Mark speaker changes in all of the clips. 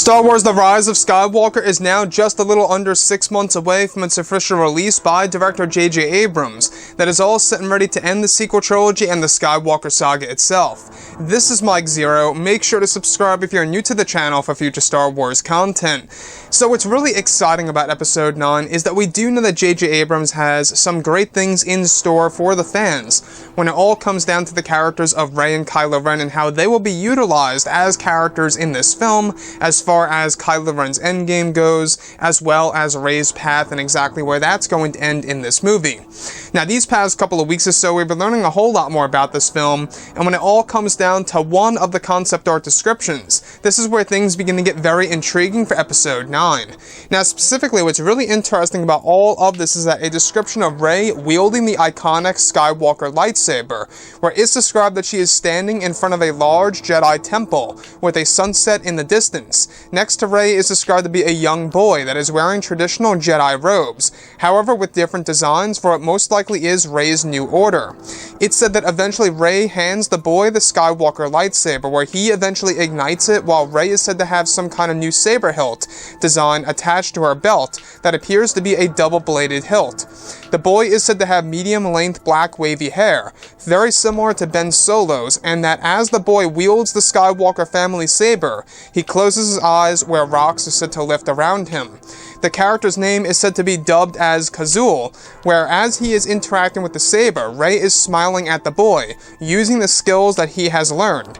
Speaker 1: Star Wars The Rise of Skywalker is now just a little under 6 months away from its official release by director J.J. Abrams, that is all set and ready to end the sequel trilogy and the Skywalker saga itself. This is Mike Zero. Make sure to subscribe if you're new to the channel for future Star Wars content. So what's really exciting about Episode 9 is that we do know that J.J. Abrams has some great things in store for the fans, when it all comes down to the characters of Rey and Kylo Ren and how they will be utilized as characters in this film, as far as Kylo Ren's endgame goes, as well as Rey's path and exactly where that's going to end in this movie. Now, these past couple of weeks or so, we've been learning a whole lot more about this film, and when it all comes down to one of the concept art descriptions, this is where things begin to get very intriguing for Episode 9. Now, specifically, what's really interesting about all of this is that a description of Rey wielding the iconic Skywalker lightsaber, where it's described that she is standing in front of a large Jedi temple with a sunset in the distance. Next to Rey is described to be a young boy that is wearing traditional Jedi robes, however with different designs for what most likely is Rey's new order. It's said that eventually Rey hands the boy the Skywalker lightsaber, where he eventually ignites it, while Rey is said to have some kind of new saber hilt design attached to her belt that appears to be a double-bladed hilt. The boy is said to have medium-length black wavy hair, very similar to Ben Solo's, and that as the boy wields the Skywalker family saber, he closes his eyes where rocks are said to lift around him. The character's name is said to be dubbed as Kazul, where as he is interacting with the saber, Rey is smiling at the boy, using the skills that he has learned.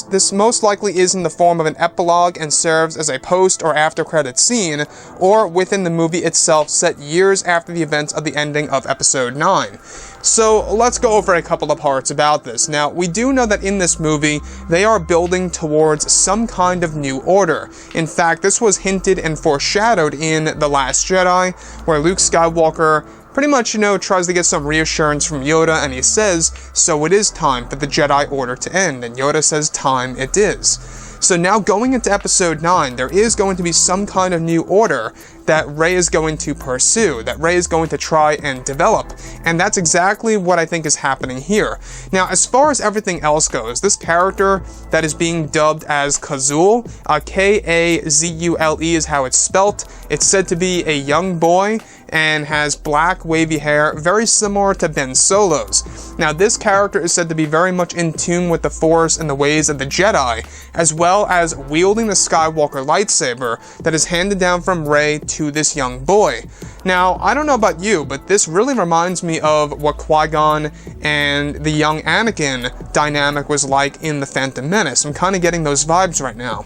Speaker 1: This most likely is in the form of an epilogue and serves as a post or after credit scene, or within the movie itself set years after the events of the ending of Episode 9. So let's go over a couple of parts about this. Now, we do know that in this movie, they are building towards some kind of new order. In fact, this was hinted and foreshadowed in The Last Jedi, where Luke Skywalker pretty much, tries to get some reassurance from Yoda, and he says, "So it is time for the Jedi Order to end," and Yoda says, "Time it is." So now going into Episode 9, there is going to be some kind of new order that Rey is going to pursue, that Rey is going to try and develop, and that's exactly what I think is happening here. Now, as far as everything else goes, this character that is being dubbed as Kazul, K-A-Z-U-L-E is how it's spelt. It's said to be a young boy and has black wavy hair, very similar to Ben Solo's. Now, this character is said to be very much in tune with the Force and the ways of the Jedi, as well as wielding the Skywalker lightsaber that is handed down from Rey to this young boy. Now, I don't know about you, but this really reminds me of what Qui-Gon and the young Anakin dynamic was like in The Phantom Menace. I'm kind of getting those vibes right now.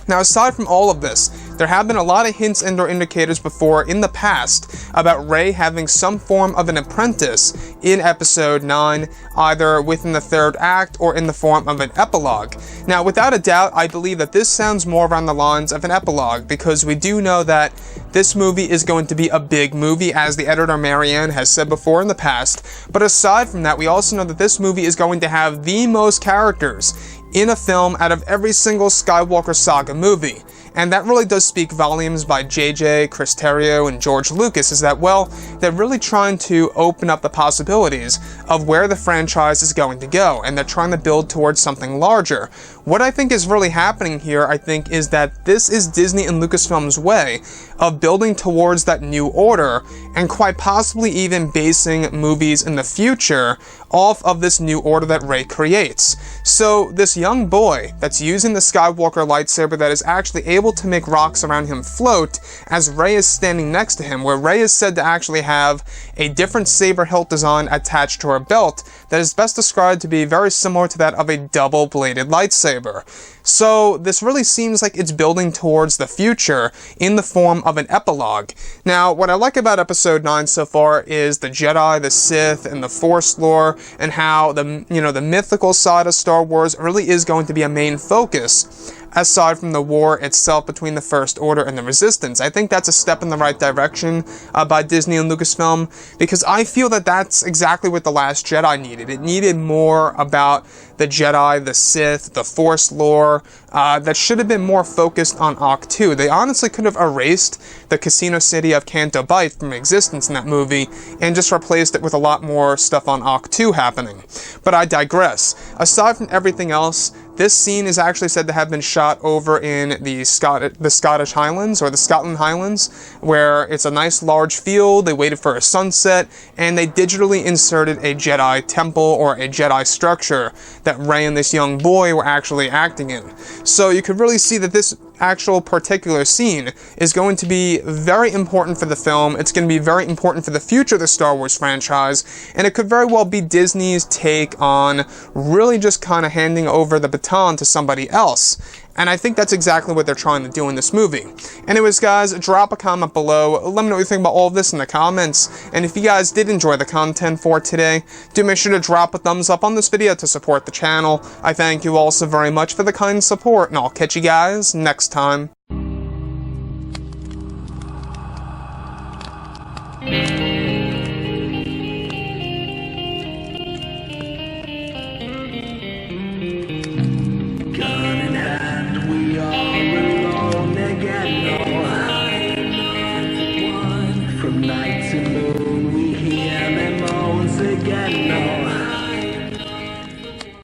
Speaker 1: Now, aside from all of this, there have been a lot of hints and or indicators before in the past about Rey having some form of an apprentice in Episode 9, either within the third act or in the form of an epilogue. Now, without a doubt, I believe that this sounds more around the lines of an epilogue, because we do know that this movie is going to be a big movie, as the editor Marianne has said before in the past. But aside from that, we also know that this movie is going to have the most characters in a film out of every single Skywalker saga movie. And that really does speak volumes by JJ, Chris Terrio, and George Lucas, is that, well, they're really trying to open up the possibilities of where the franchise is going to go, and they're trying to build towards something larger. What I think is really happening here, I think, is that this is Disney and Lucasfilm's way of building towards that new order, and quite possibly even basing movies in the future off of this new order that Rey creates. So this young boy that's using the Skywalker lightsaber that is actually able to make rocks around him float, as Rey is standing next to him, where Rey is said to actually have a different saber hilt design attached to her belt that is best described to be very similar to that of a double-bladed lightsaber. So this really seems like it's building towards the future in the form of an epilogue. Now, what I like about Episode 9 so far is the Jedi, the Sith, and the Force lore, and how the mythical side of Star Wars really is going to be a main focus, aside from the war itself between the First Order and the Resistance. I think that's a step in the right direction by Disney and Lucasfilm, because I feel that that's exactly what The Last Jedi needed. It needed more about the Jedi, the Sith, the Force lore, that should have been more focused on Ahch-To. They honestly could have erased the casino city of Canto Bight from existence in that movie and just replaced it with a lot more stuff on Ahch-To happening. But I digress. Aside from everything else, this scene is actually said to have been shot over in the Scottish Highlands, or the Scotland Highlands, where it's a nice large field. They waited for a sunset, and they digitally inserted a Jedi temple or a Jedi structure that Rey and this young boy were actually acting in. So you could really see that this actual particular scene is going to be very important for the film. It's going to be very important for the future of the Star Wars franchise, and it could very well be Disney's take on really just kind of handing over the baton to somebody else. And I think that's exactly what they're trying to do in this movie. Anyways, guys, drop a comment below. Let me know what you think about all of this in the comments. And if you guys did enjoy the content for today, do make sure to drop a thumbs up on this video to support the channel. I thank you all so very much for the kind support, and I'll catch you guys next time.